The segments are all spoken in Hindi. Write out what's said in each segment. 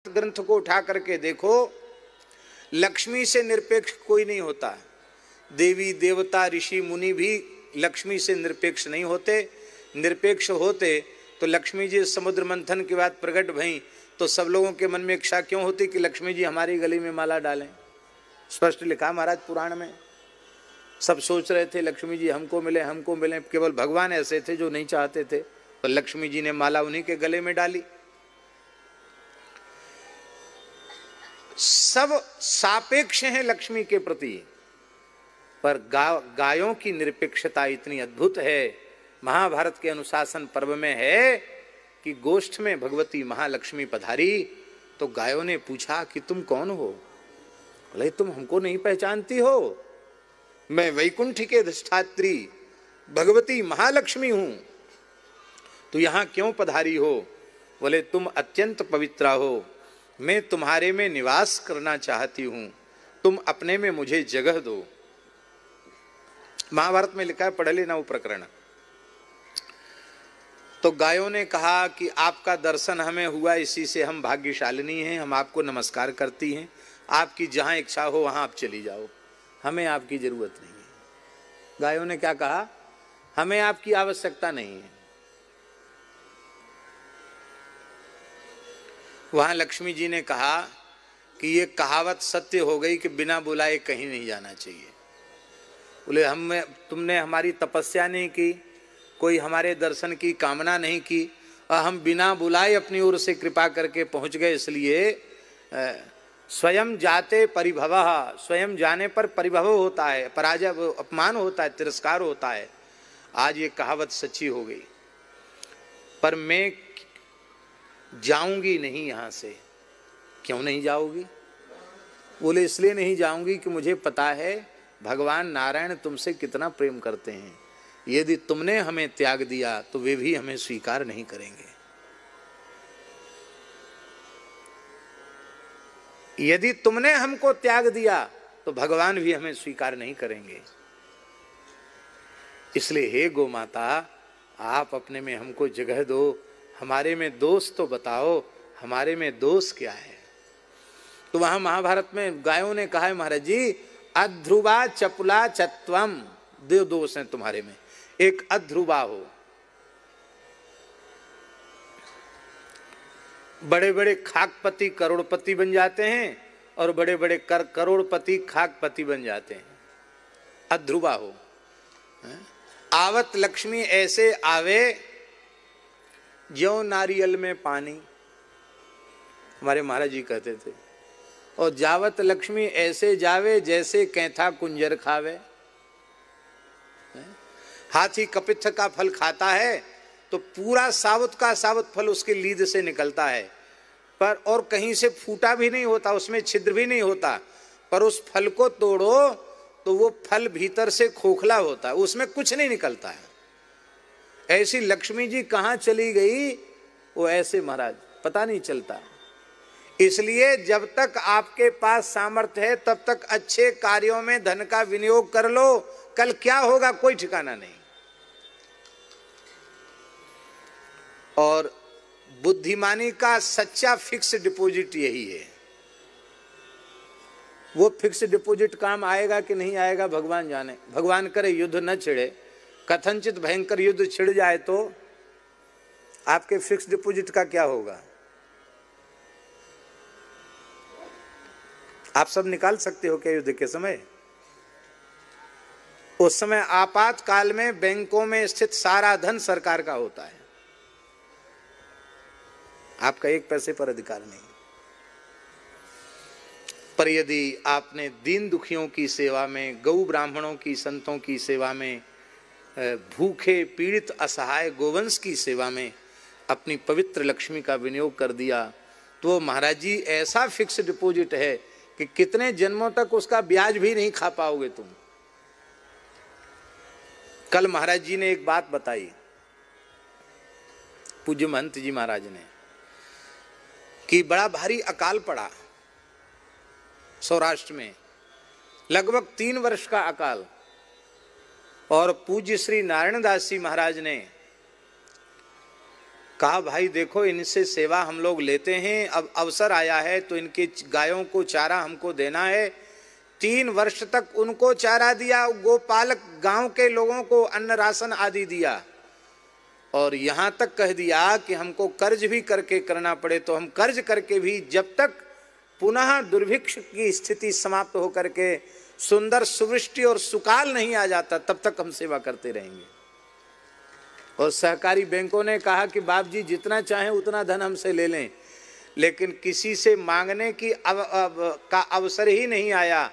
ग्रंथ को उठा करके देखो, लक्ष्मी से निरपेक्ष कोई नहीं होता। देवी देवता ऋषि मुनि भी लक्ष्मी से निरपेक्ष नहीं होते। निरपेक्ष होते तो लक्ष्मी जी समुद्र मंथन के बाद प्रकट भई तो सब लोगों के मन में इच्छा क्यों होती कि लक्ष्मी जी हमारी गली में माला डालें। स्पष्ट लिखा महाराज पुराण में। सब सोच रहे थे लक्ष्मी जी हमको मिले हमको मिले, केवल भगवान ऐसे थे जो नहीं चाहते थे, तो लक्ष्मी जी ने माला उन्हीं के गले में डाली। सब सापेक्ष हैं लक्ष्मी के प्रति, पर गायों की निरपेक्षता इतनी अद्भुत है। महाभारत के अनुशासन पर्व में है कि गोष्ठ में भगवती महालक्ष्मी पधारी तो गायों ने पूछा कि तुम कौन हो? बोले तुम हमको नहीं पहचानती हो, मैं वैकुंठ के अधिष्ठात्री भगवती महालक्ष्मी हूं। तो यहां क्यों पधारी हो? बोले तुम अत्यंत पवित्रा हो, मैं तुम्हारे में निवास करना चाहती हूं, तुम अपने में मुझे जगह दो। महाभारत में लिखा है, पढ़ लेना वो प्रकरण। तो गायों ने कहा कि आपका दर्शन हमें हुआ, इसी से हम भाग्यशालिनी हैं, हम आपको नमस्कार करती हैं, आपकी जहां इच्छा हो वहां आप चली जाओ, हमें आपकी जरूरत नहीं है। गायों ने क्या कहा? हमें आपकी आवश्यकता नहीं है। वहां लक्ष्मी जी ने कहा कि ये कहावत सत्य हो गई कि बिना बुलाए कहीं नहीं जाना चाहिए। बोले तुमने हमारी तपस्या नहीं की, कोई हमारे दर्शन की कामना नहीं की, और हम बिना बुलाए अपनी ओर से कृपा करके पहुंच गए, इसलिए स्वयं जाते परिभव, स्वयं जाने पर परिभव होता है, पराजय अपमान होता है, तिरस्कार होता है। आज ये कहावत सच्ची हो गई। पर मैं जाऊंगी नहीं यहां से। क्यों नहीं जाओगी? बोले इसलिए नहीं जाऊंगी कि मुझे पता है भगवान नारायण तुमसे कितना प्रेम करते हैं। यदि तुमने हमें त्याग दिया तो वे भी हमें स्वीकार नहीं करेंगे। यदि तुमने हमको त्याग दिया तो भगवान भी हमें स्वीकार नहीं करेंगे। इसलिए हे गो माता, आप अपने में हमको जगह दो, हमारे में दोष तो बताओ, हमारे में दोष क्या है? तो वहां महाभारत में गायों ने कहा है महाराज जी, अध्रुवा चपुला चत्वम, दो दोष हैं तुम्हारे में। एक अध्रुवा हो, बड़े बड़े खाकपति करोड़पति बन जाते हैं, और बड़े बड़े करोड़पति खाकपति बन जाते हैं। अध्रुवा हो। आवत लक्ष्मी ऐसे आवे ज्यों नारियल में पानी, हमारे महाराज जी कहते थे। और जावत लक्ष्मी ऐसे जावे जैसे कैथा कुंजर खावे। हाथी कपित्थ का फल खाता है तो पूरा साबुत का साबुत फल उसके लीद से निकलता है, पर और कहीं से फूटा भी नहीं होता, उसमें छिद्र भी नहीं होता, पर उस फल को तोड़ो तो वो फल भीतर से खोखला होता है, उसमें कुछ नहीं निकलता है। ऐसी लक्ष्मी जी कहाँ चली गई वो ऐसे महाराज पता नहीं चलता। इसलिए जब तक आपके पास सामर्थ्य है तब तक अच्छे कार्यों में धन का विनियोग कर लो, कल क्या होगा कोई ठिकाना नहीं। और बुद्धिमानी का सच्चा फिक्स डिपॉजिट यही है। वो फिक्स डिपॉजिट काम आएगा कि नहीं आएगा भगवान जाने। भगवान करे युद्ध न छिड़े, कथनचित भयंकर युद्ध छिड़ जाए तो आपके फिक्स डिपॉजिट का क्या होगा? आप सब निकाल सकते हो क्या युद्ध के समय? उस समय आपातकाल में बैंकों में स्थित सारा धन सरकार का होता है, आपका एक पैसे पर अधिकार नहीं। पर यदि आपने दीन दुखियों की सेवा में, गौ ब्राह्मणों की, संतों की सेवा में, भूखे पीड़ित असहाय गोवंश की सेवा में अपनी पवित्र लक्ष्मी का विनियोग कर दिया तो महाराज जी ऐसा फिक्स डिपॉजिट है कि कितने जन्मों तक उसका ब्याज भी नहीं खा पाओगे तुम। कल महाराज जी ने एक बात बताई, पूज्य महंत जी महाराज ने, कि बड़ा भारी अकाल पड़ा सौराष्ट्र में, लगभग 3 वर्ष का अकाल। और पूज्य श्री नारायण दास जी महाराज ने कहा भाई देखो इनसे सेवा हम लोग लेते हैं, अब अवसर आया है तो इनके गायों को चारा हमको देना है। 3 वर्ष तक उनको चारा दिया, गोपालक गांव के लोगों को अन्न राशन आदि दिया, और यहां तक कह दिया कि हमको कर्ज भी करके करना पड़े तो हम कर्ज करके भी, जब तक पुनः दुर्भिक्ष की स्थिति समाप्त होकर के सुंदर सुवृष्टि और सुकाल नहीं आ जाता, तब तक हम सेवा करते रहेंगे। और सहकारी बैंकों ने कहा कि बाप जी जितना चाहें उतना धन हमसे ले लें, लेकिन किसी से मांगने की का अवसर ही नहीं आया।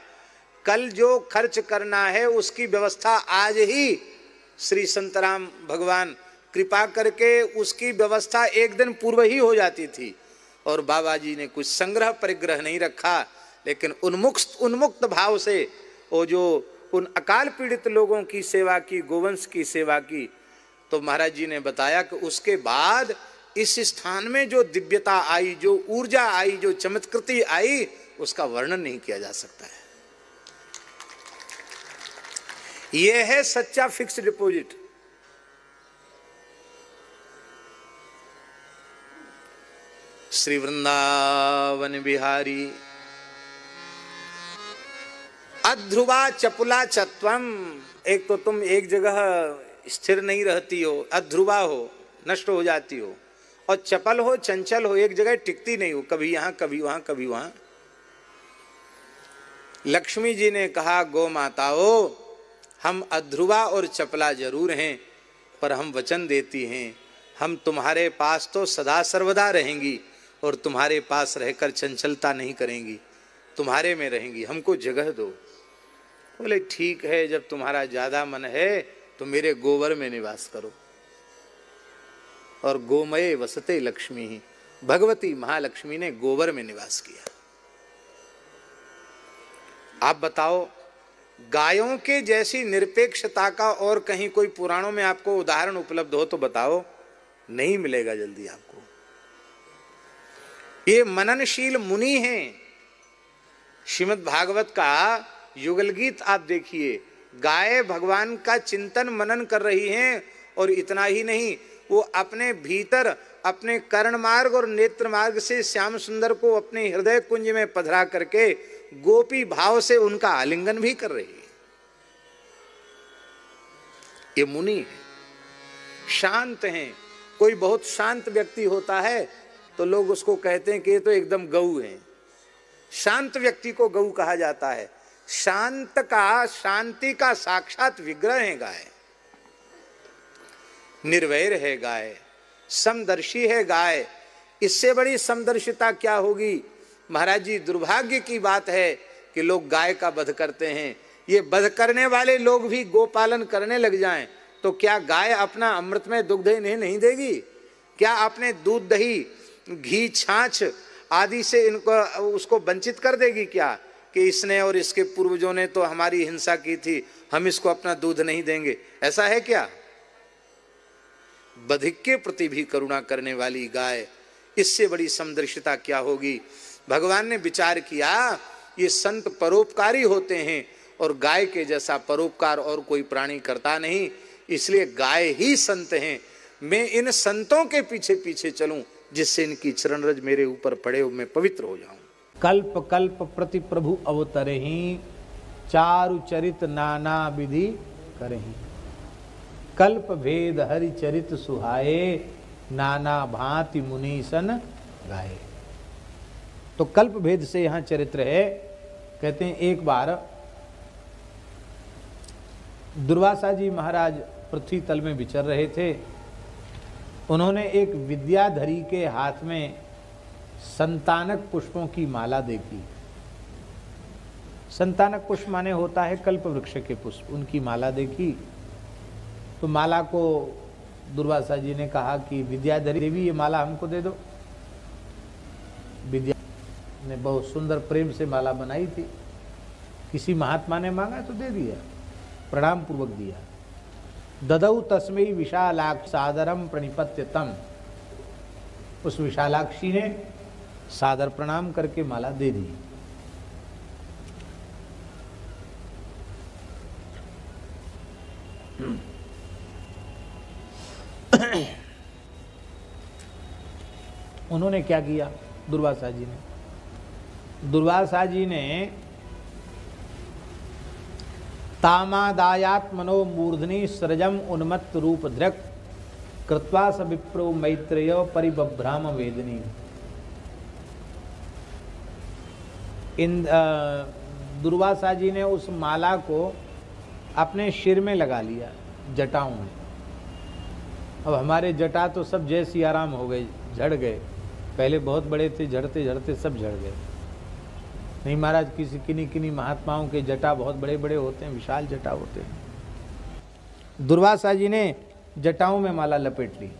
कल जो खर्च करना है उसकी व्यवस्था आज ही श्री संतराम भगवान कृपा करके उसकी व्यवस्था एक दिन पूर्व ही हो जाती थी, और बाबा जी ने कुछ संग्रह परिग्रह नहीं रखा, लेकिन उन्मुक्त भाव से वो जो उन अकाल पीड़ित लोगों की सेवा की, गोवंश की सेवा की। तो महाराज जी ने बताया कि उसके बाद इस स्थान में जो दिव्यता आई, जो ऊर्जा आई, जो चमत्कृति आई, उसका वर्णन नहीं किया जा सकता है। यह है सच्चा फिक्स्ड डिपॉजिट। श्री वृंदावन बिहारी अध्रुवा चपुला चत्वम। एक तो तुम एक जगह स्थिर नहीं रहती हो, अध्रुवा हो, नष्ट हो जाती हो, और चपल हो, चंचल हो, एक जगह टिकती नहीं हो, कभी यहां कभी वहां कभी वहां। लक्ष्मी जी ने कहा गौ माताओं, हम अध्रुवा और चपला जरूर हैं, पर हम वचन देती हैं हम तुम्हारे पास तो सदा सर्वदा रहेंगी, और तुम्हारे पास रहकर चंचलता नहीं करेंगी, तुम्हारे में रहेंगी, हमको जगह दो। बोले ठीक है, जब तुम्हारा ज्यादा मन है तो मेरे गोबर में निवास करो। और गोमये वसते लक्ष्मी ही, भगवती महालक्ष्मी ने गोबर में निवास किया। आप बताओ, गायों के जैसी निरपेक्षता का और कहीं कोई पुराणों में आपको उदाहरण उपलब्ध हो तो बताओ, नहीं मिलेगा जल्दी आपको। ये मननशील मुनि हैं। श्रीमद् भागवत का युगल गीत आप देखिए, गाय भगवान का चिंतन मनन कर रही हैं, और इतना ही नहीं, वो अपने भीतर अपने कर्ण मार्ग और नेत्र मार्ग से श्याम सुंदर को अपने हृदय कुंज में पधरा करके गोपी भाव से उनका आलिंगन भी कर रही है। ये मुनि है, शांत हैं। कोई बहुत शांत व्यक्ति होता है तो लोग उसको कहते हैं कि ये तो एकदम गऊ है। शांत व्यक्ति को गऊ कहा जाता है। शांत का, शांति का साक्षात विग्रह है गाय। निर्वैर है गाय, समदर्शी है गाय। इससे बड़ी समदर्शिता क्या होगी। महाराज जी, दुर्भाग्य की बात है कि लोग गाय का वध करते हैं। ये वध करने वाले लोग भी गोपालन करने लग जाएं तो क्या गाय अपना अमृत में दुग्ध इन्हें नहीं देगी? क्या अपने दूध, दही, घी, छाछ आदि से इनको उसको वंचित कर देगी क्या, कि इसने और इसके पूर्वजों ने तो हमारी हिंसा की थी, हम इसको अपना दूध नहीं देंगे? ऐसा है क्या? बधिक के प्रति भी करुणा करने वाली गाय, इससे बड़ी समदर्शिता क्या होगी। भगवान ने विचार किया ये संत परोपकारी होते हैं, और गाय के जैसा परोपकार और कोई प्राणी करता नहीं, इसलिए गाय ही संत हैं। मैं इन संतों के पीछे पीछे चलूं जिससे इनकी चरण रज मेरे ऊपर पड़े, मैं पवित्र हो जाऊं। कल्प कल्प प्रति प्रभु अवतरहि, चारु चरित नाना विधि करहि। कल्प भेद हरि चरित सुहाए, नाना भांति मुनीसन गाए। तो कल्प भेद से यहां चरित्र है। कहते हैं एक बार दुर्वासा जी महाराज पृथ्वी तल में विचर रहे थे। उन्होंने एक विद्याधरी के हाथ में संतानक पुष्पों की माला देखी। संतानक पुष्प माने होता है कल्प वृक्ष के पुष्प, उनकी माला देखी। तो माला को दुर्वासा जी ने कहा कि विद्याधरी देवी, ये माला हमको दे दो। विद्या ने बहुत सुंदर प्रेम से माला बनाई थी। किसी महात्मा ने मांगा तो दे दिया, प्रणाम पूर्वक दिया। ददौ तस्मै विशालाक्ष सादरम प्रणिपत्य तम। उस विशालाक्षी ने सादर प्रणाम करके माला दे दी। उन्होंने क्या किया दुर्वासा जी ने? दुर्वासा जी ने तामादायात्मनो मूर्धनि सृजम उन्मत्त रूप दृक् कृत्वा स विप्रो मैत्रेय परिबभ्राम वेदनी। दुर्वासा जी ने उस माला को अपने सिर में लगा लिया, जटाओं में। अब हमारे जटा तो सब जय सियाराम हो गए, झड़ गए। पहले बहुत बड़े थे, झड़ते झड़ते सब झड़ गए। नहीं महाराज, किसी किन्हीं किन्हीं महात्माओं के जटा बहुत बड़े बड़े होते हैं, विशाल जटा होते हैं। दुर्वासा जी ने जटाओं में माला लपेट ली।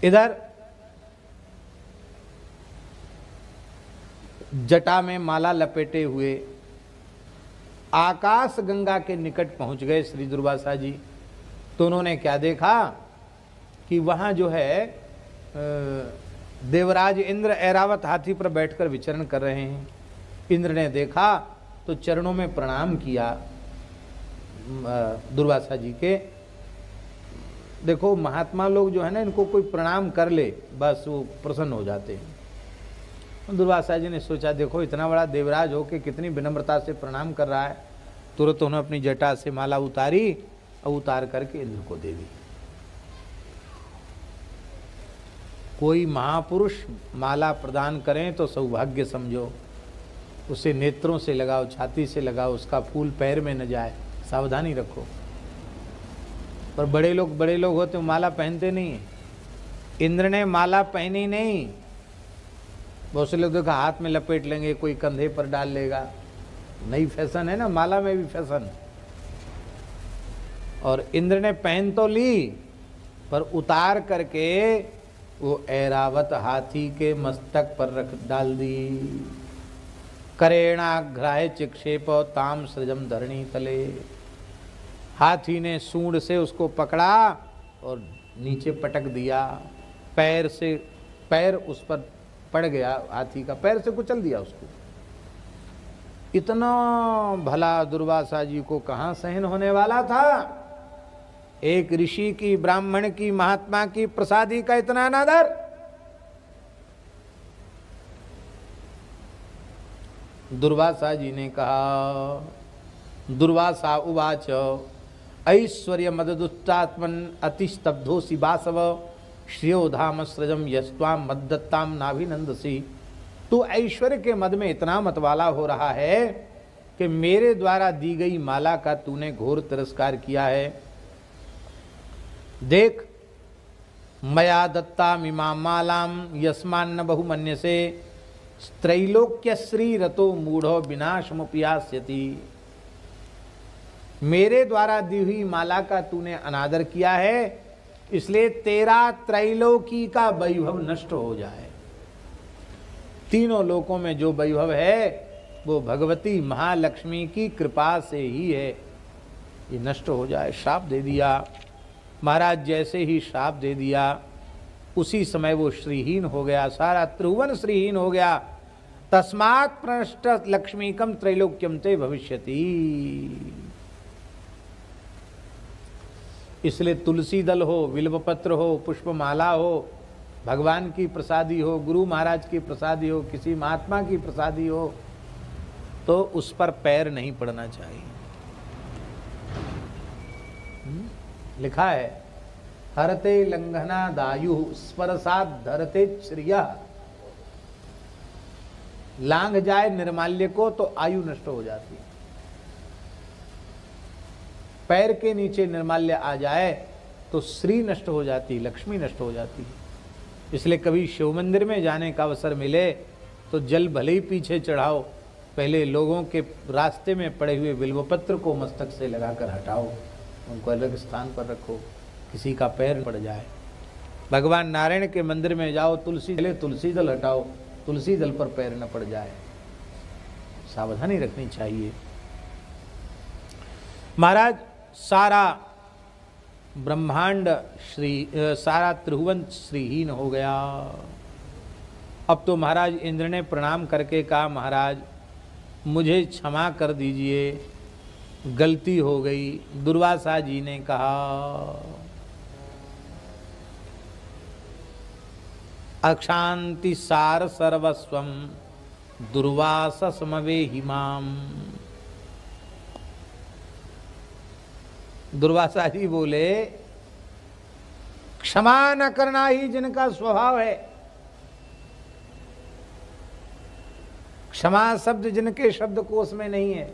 इधर जटा में माला लपेटे हुए आकाश गंगा के निकट पहुंच गए श्री दुर्वासा जी। तो उन्होंने क्या देखा कि वहां जो है देवराज इंद्र ऐरावत हाथी पर बैठकर विचरण कर रहे हैं। इंद्र ने देखा तो चरणों में प्रणाम किया दुर्वासा जी के। देखो महात्मा लोग जो है ना, इनको कोई प्रणाम कर ले बस वो प्रसन्न हो जाते हैं। दुर्वासा जी ने सोचा देखो इतना बड़ा देवराज हो के कितनी विनम्रता से प्रणाम कर रहा है। तुरंत उन्होंने अपनी जटा से माला उतारी और उतार करके इंद्र को दे दी। कोई महापुरुष माला प्रदान करें तो सौभाग्य समझो, उसे नेत्रों से लगाओ, छाती से लगाओ, उसका फूल पैर में न जाए, सावधानी रखो। पर बड़े लोग होते माला पहनते नहीं है। इंद्र ने माला पहनी नहीं। बहुत से लोग देखो हाथ में लपेट लेंगे, कोई कंधे पर डाल लेगा। नई फैशन है ना, माला में भी फैशन। और इंद्र ने पहन तो ली पर उतार करके वो ऐरावत हाथी के मस्तक पर रख डाल दी। करेणाघ्राय चिक्षेप ताम सृजम धरणी तले। हाथी ने सूंड से उसको पकड़ा और नीचे पटक दिया। पैर उस पर पड़ गया, हाथी का पैर से कुचल दिया उसको। इतना भला दुर्वासा जी को कहां सहन होने वाला था। एक ऋषि की, ब्राह्मण की, महात्मा की प्रसादी का इतना अनादर। दुर्वासा जी ने कहा, दुर्वासा उवाच ऐश्वर्य मददुत्तात्मन अतिस्तब्धोसी वासव श्रेयो धाम सृजम यस्त्वाम मद्दत्ताम नाभिनंदसी। तू ऐश्वर्य के मद में इतना मतवाला हो रहा है कि मेरे द्वारा दी गई माला का तूने घोर तिरस्कार किया है। देख, मया दत्ता मिमा मालाम यस्मान्न बहुमन्य से त्रैलोक्य श्री रतो मूढ़ो विनाशमुपयास्यति। मेरे द्वारा दी हुई माला का तूने अनादर किया है, इसलिए तेरा त्रैलोकी का वैभव नष्ट हो जाए। तीनों लोकों में जो वैभव है वो भगवती महालक्ष्मी की कृपा से ही है, ये नष्ट हो जाए। श्राप दे दिया महाराज। जैसे ही श्राप दे दिया उसी समय वो श्रीहीन हो गया, सारा त्रिभुवन श्रीहीन हो गया। तस्मात् प्रनष्ट लक्ष्मीकम त्रैलोक्यम ते भविष्यति। इसलिए तुलसी दल हो, बिल्वपत्र हो, पुष्पमाला हो, भगवान की प्रसादी हो, गुरु महाराज की प्रसादी हो, किसी महात्मा की प्रसादी हो, तो उस पर पैर नहीं पड़ना चाहिए। लिखा है, हरते लंघना दायु स्परसाद धरते श्रिया। लांघ जाए निर्माल्य को तो आयु नष्ट हो जाती है। पैर के नीचे निर्माल्य आ जाए तो श्री नष्ट हो जाती, लक्ष्मी नष्ट हो जाती। इसलिए कभी शिव मंदिर में जाने का अवसर मिले तो जल भले ही पीछे चढ़ाओ, पहले लोगों के रास्ते में पड़े हुए बिल्वपत्र को मस्तक से लगाकर हटाओ, उनको अलग स्थान पर रखो, किसी का पैर पड़ जाए। भगवान नारायण के मंदिर में जाओ, तुलसी दल हटाओ, तुलसी दल पर पैर न पड़ जाए। सावधानी रखनी चाहिए। महाराज, सारा ब्रह्मांड सारा त्रिभुवन श्रीहीन हो गया। अब तो महाराज इंद्र ने प्रणाम करके कहा, महाराज मुझे क्षमा कर दीजिए, गलती हो गई। दुर्वासा जी ने कहा, अक्षांति सार सर्वस्वम दुर्वासा समवेहि माम। दुर्वासा जी बोले क्षमा न करना ही जिनका स्वभाव है, क्षमा शब्द जिनके शब्दकोश में नहीं है,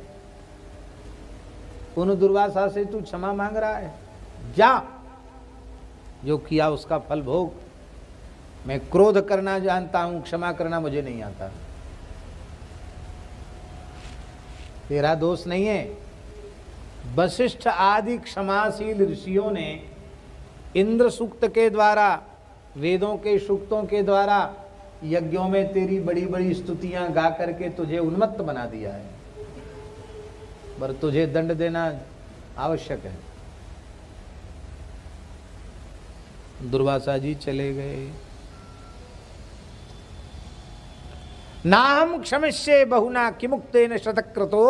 उन दुर्वासा से तू क्षमा मांग रहा है? जा, जो किया उसका फल भोग। मैं क्रोध करना जानता हूं, क्षमा करना मुझे नहीं आता। तेरा दोष नहीं है। वशिष्ठ आदि क्षमाशील ऋषियों ने इंद्र सूक्त के द्वारा, वेदों के सूक्तों के द्वारा, यज्ञों में तेरी बड़ी बड़ी स्तुतियां गा करके तुझे उन्मत्त बना दिया है, पर तुझे दंड देना आवश्यक है। दुर्वासा जी चले गए। नाहं क्षमिष्ये बहुना किमुक्तेन शतक्रतो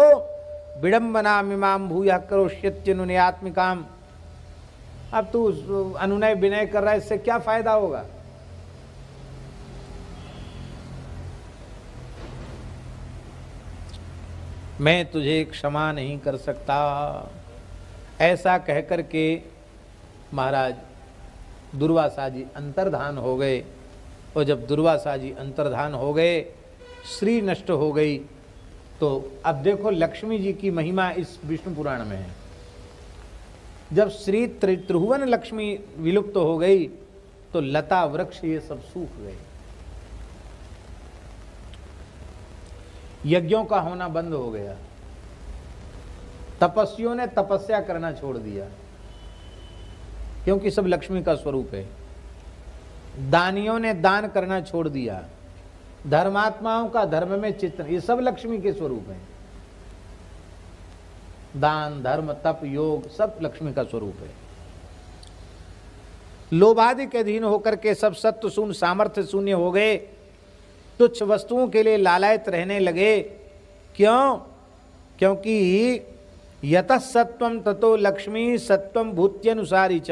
विडंबना मिमाम भूया करोष्यत्यनुनयात्मिकाम। अब तू अनुनय विनय कर रहा है, इससे क्या फायदा होगा? मैं तुझे क्षमा नहीं कर सकता। ऐसा कहकर के महाराज दुर्वासा जी अंतर्धान हो गए। और जब दुर्वासा जी अंतर्धान हो गए, श्री नष्ट हो गई। तो अब देखो लक्ष्मी जी की महिमा इस विष्णु पुराण में है। जब श्री त्रिभुवन लक्ष्मी विलुप्त हो गई तो लता वृक्ष ये सब सूख गए, यज्ञों का होना बंद हो गया, तपस्वियों ने तपस्या करना छोड़ दिया, क्योंकि सब लक्ष्मी का स्वरूप है। दानियों ने दान करना छोड़ दिया, धर्मात्माओं का धर्म में चित्तन, ये सब लक्ष्मी के स्वरूप हैं। दान धर्म तप योग सब लक्ष्मी का स्वरूप है। लोभादि के अधीन होकर के सब सत्व शून्य सामर्थ्य शून्य हो गए, तुच्छ वस्तुओं के लिए लालायित रहने लगे। क्यों? क्योंकि यतः सत्वम ततो लक्ष्मी सत्वम भूत्यनुसारी च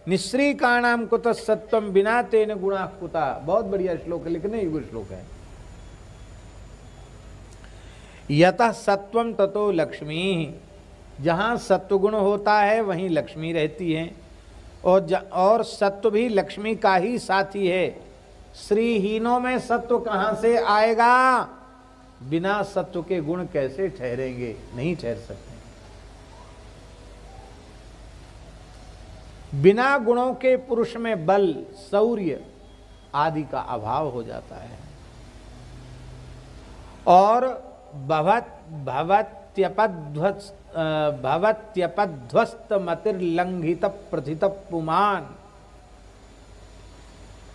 निश्रीकाणाम कुतः सत्वम बिना तेन गुणा कुता। बहुत बढ़िया श्लोक है, लिखने योग्य श्लोक है। यतः सत्वम ततो लक्ष्मी, जहाँ सत्वगुण होता है वहीं लक्ष्मी रहती है, और सत्व भी लक्ष्मी का ही साथी है। श्रीहीनों में सत्व कहाँ से आएगा? बिना सत्व के गुण कैसे ठहरेंगे? नहीं ठहर सकते। बिना गुणों के पुरुष में बल शौर्य आदि का अभाव हो जाता है। और भवत्यपध्वस्त मतिर्लंघित प्रथित पुमान,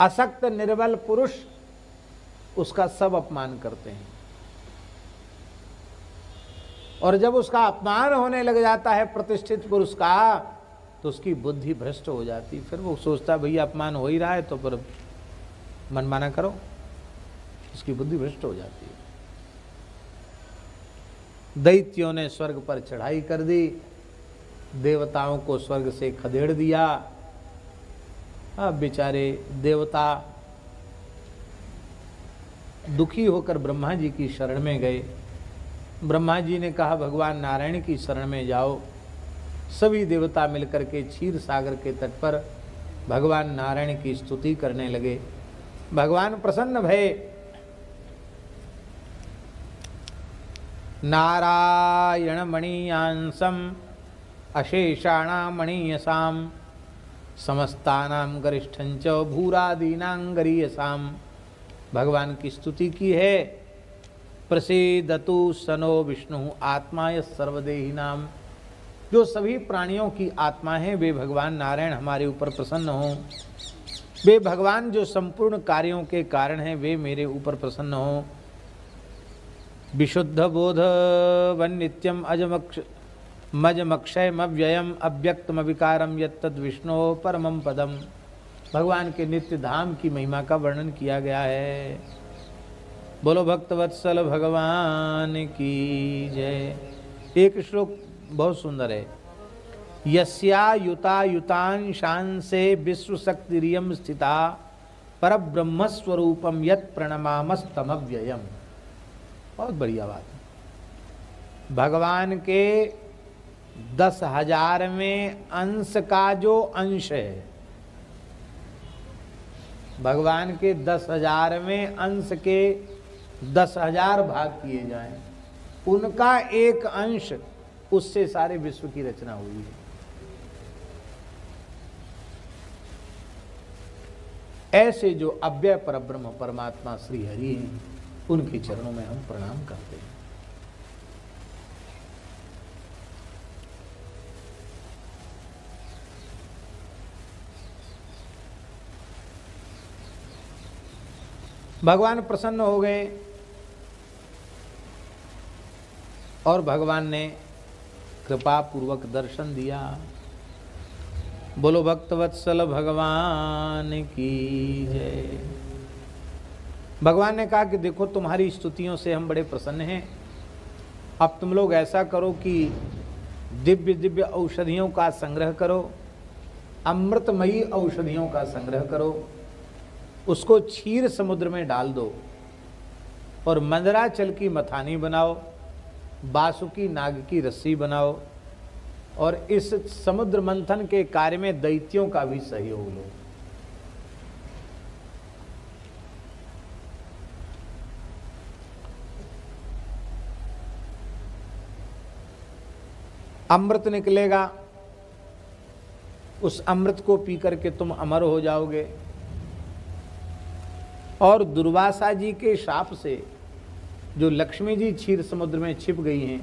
असक्त निर्बल पुरुष उसका सब अपमान करते हैं। और जब उसका अपमान होने लग जाता है प्रतिष्ठित पुरुष का, तो उसकी बुद्धि भ्रष्ट हो जाती। फिर वो सोचता भैया अपमान हो ही रहा है तो पर मनमाना करो, उसकी बुद्धि भ्रष्ट हो जाती है। दैत्यों ने स्वर्ग पर चढ़ाई कर दी, देवताओं को स्वर्ग से खदेड़ दिया। अब बेचारे देवता दुखी होकर ब्रह्मा जी की शरण में गए। ब्रह्मा जी ने कहा भगवान नारायण की शरण में जाओ। सभी देवता मिलकर के क्षीर सागर के तट पर भगवान नारायण की स्तुति करने लगे। भगवान प्रसन्न भये। नारायण मणियांसम अशेषाणां मणीयसाम समस्तानां गरिष्ठंच भूरादीनां गरीयसाम। भगवान की स्तुति की है। प्रसीदतु सनो विष्णु आत्माय सर्वदेहिनाम। जो सभी प्राणियों की आत्मा है वे भगवान नारायण हमारे ऊपर प्रसन्न हों। वे भगवान जो संपूर्ण कार्यों के कारण हैं वे मेरे ऊपर प्रसन्न हों। विशुद्ध बोध वन नित्यम मजमक्षयम अव्ययम अव्यक्तम विकारम यत्तद् विष्णु परमम पदम। भगवान के नित्य धाम की महिमा का वर्णन किया गया है। बोलो भक्तवत्सल भगवान की जय। एक श्लोक बहुत सुंदर है। यस्या युता युतांशांसे विश्व शक्तिरियम स्थिता परब्रह्म स्वरूपम यत् प्रणमामस्तमव्ययम। बहुत बढ़िया बात है। भगवान के 10,000वें अंश का जो अंश है, भगवान के 10,000वें अंश के 10,000 भाग किए जाएं, उनका एक अंश, उससे सारे विश्व की रचना हुई है। ऐसे जो अव्यय परब्रह्म परमात्मा श्री हरि हैं, उनके चरणों में हम प्रणाम करते हैं। भगवान प्रसन्न हो गए और भगवान ने कृपा पूर्वक दर्शन दिया। बोलो भक्तवत्सल भगवान की जय। भगवान ने कहा कि देखो तुम्हारी स्तुतियों से हम बड़े प्रसन्न हैं। अब तुम लोग ऐसा करो कि दिव्य दिव्य औषधियों का संग्रह करो, अमृतमयी औषधियों का संग्रह करो, उसको क्षीर समुद्र में डाल दो और मंदराचल की मथानी बनाओ, बासुकी नाग की रस्सी बनाओ और इस समुद्र मंथन के कार्य में दैत्यों का भी सहयोग लो। अमृत निकलेगा, उस अमृत को पी करके तुम अमर हो जाओगे और दुर्वासा जी के शाप से जो लक्ष्मी जी क्षीर समुद्र में छिप गई हैं,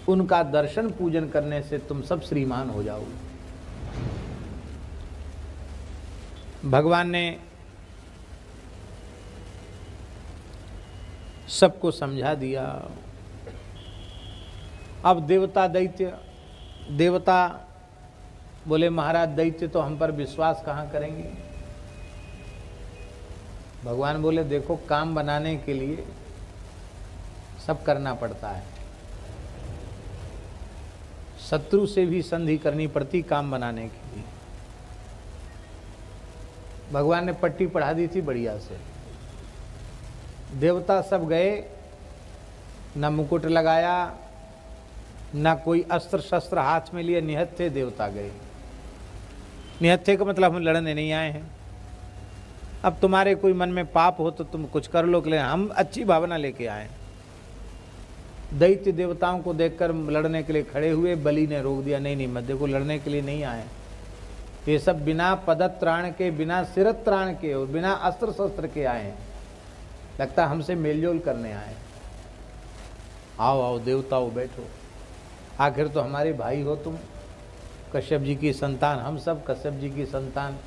उनका दर्शन पूजन करने से तुम सब श्रीमान हो जाओगे। भगवान ने सबको समझा दिया। अब देवता दैत्य, देवता बोले महाराज दैत्य तो हम पर विश्वास कहाँ करेंगे। भगवान बोले देखो काम बनाने के लिए सब करना पड़ता है, शत्रु से भी संधि करनी पड़ती काम बनाने के लिए। भगवान ने पट्टी पढ़ा दी थी बढ़िया से। देवता सब गए, न मुकुट लगाया, न कोई अस्त्र शस्त्र हाथ में लिए, निहत्थे देवता गए। निहत्थे का मतलब हम लड़ने नहीं आए हैं। अब तुम्हारे कोई मन में पाप हो तो तुम कुछ कर लो, के लिए हम अच्छी भावना लेके आए। दैत्य देवताओं को देखकर लड़ने के लिए खड़े हुए। बलि ने रोक दिया, नहीं नहीं मत देखो, लड़ने के लिए नहीं आए। ये सब बिना पदत्राण के, बिना सिरत्राण के और बिना अस्त्र शस्त्र के आए हैं। लगता हमसे मेलजोल करने आए। आओ आओ देवताओं बैठो, आखिर तो हमारे भाई हो तुम। कश्यप जी की संतान हम सब, कश्यप जी की संतान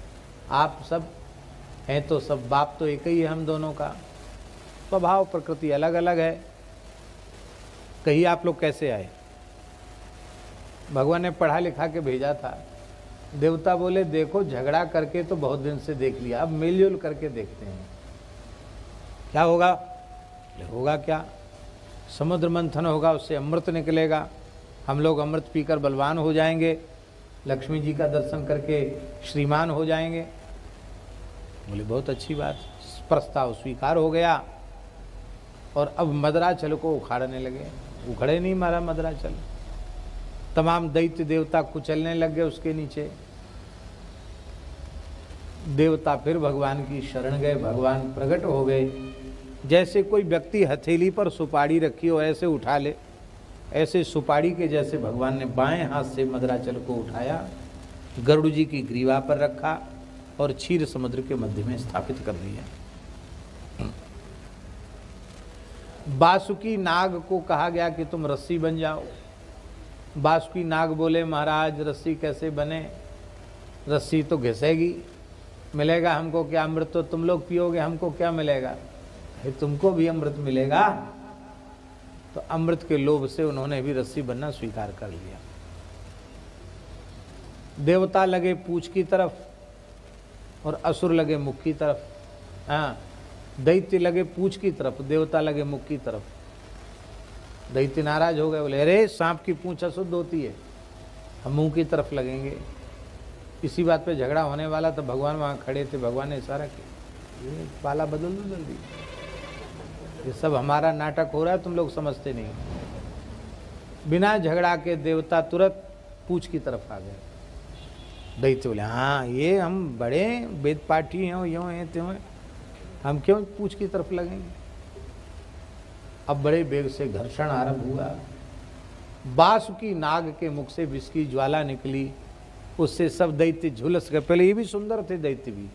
आप सब हैं, तो सब बाप तो एक ही है हम दोनों का। स्वभाव प्रकृति अलग अलग है, कहिए आप लोग कैसे आए। भगवान ने पढ़ा लिखा के भेजा था। देवता बोले देखो झगड़ा करके तो बहुत दिन से देख लिया, अब मिलजुल करके देखते हैं क्या होगा। होगा क्या, समुद्र मंथन होगा, उससे अमृत निकलेगा, हम लोग अमृत पीकर बलवान हो जाएंगे, लक्ष्मी जी का दर्शन करके श्रीमान हो जाएंगे। बोले बहुत अच्छी बात। प्रस्ताव स्वीकार हो गया और अब मदराचल को उखाड़ने लगे। उखड़े नहीं मारा मदराचल, तमाम दैत्य देवता कुचलने लग गए उसके नीचे। देवता फिर भगवान की शरण गए, भगवान प्रकट हो गए। जैसे कोई व्यक्ति हथेली पर सुपारी रखी हो ऐसे उठा ले, ऐसे सुपारी के जैसे भगवान ने बाएं हाथ से मदराचल को उठाया, गरुड़ जी की ग्रीवा पर रखा और क्षीर समुद्र के मध्य में स्थापित कर दिया। बासुकी नाग को कहा गया कि तुम रस्सी बन जाओ। बासुकी नाग बोले महाराज रस्सी कैसे बने, रस्सी तो घिसेगी, मिलेगा हमको क्या, अमृत तो तुम लोग पियोगे, हमको क्या मिलेगा, तुमको भी अमृत मिलेगा। तो अमृत के लोभ से उन्होंने भी रस्सी बनना स्वीकार कर लिया। देवता लगे पूंछ की तरफ और असुर लगे मुख की तरफ। हाँ, दैत्य लगे पूंछ की तरफ, देवता लगे मुख की तरफ। दैत्य नाराज हो गए, बोले अरे सांप की पूंछ अशुद्ध होती है, हम मुंह की तरफ लगेंगे। इसी बात पे झगड़ा होने वाला तो भगवान वहाँ खड़े थे। भगवान ने इशारा किया, ये पाला बदल दो जल्दी, ये सब हमारा नाटक हो रहा है, तुम लोग समझते नहीं। बिना झगड़ा के देवता तुरंत पूछ की तरफ आ गए। दैत्य बोले हाँ ये हम बड़े वेद पाठी हैं, यूँ हैं त्यों हैं, हम क्यों पूछ की तरफ लगेंगे। अब बड़े वेग से घर्षण आरंभ हुआ। बासुकी नाग के मुख से विष की ज्वाला निकली, उससे सब दैत्य झुलस गए। पहले ये भी सुंदर थे दैत्य भी,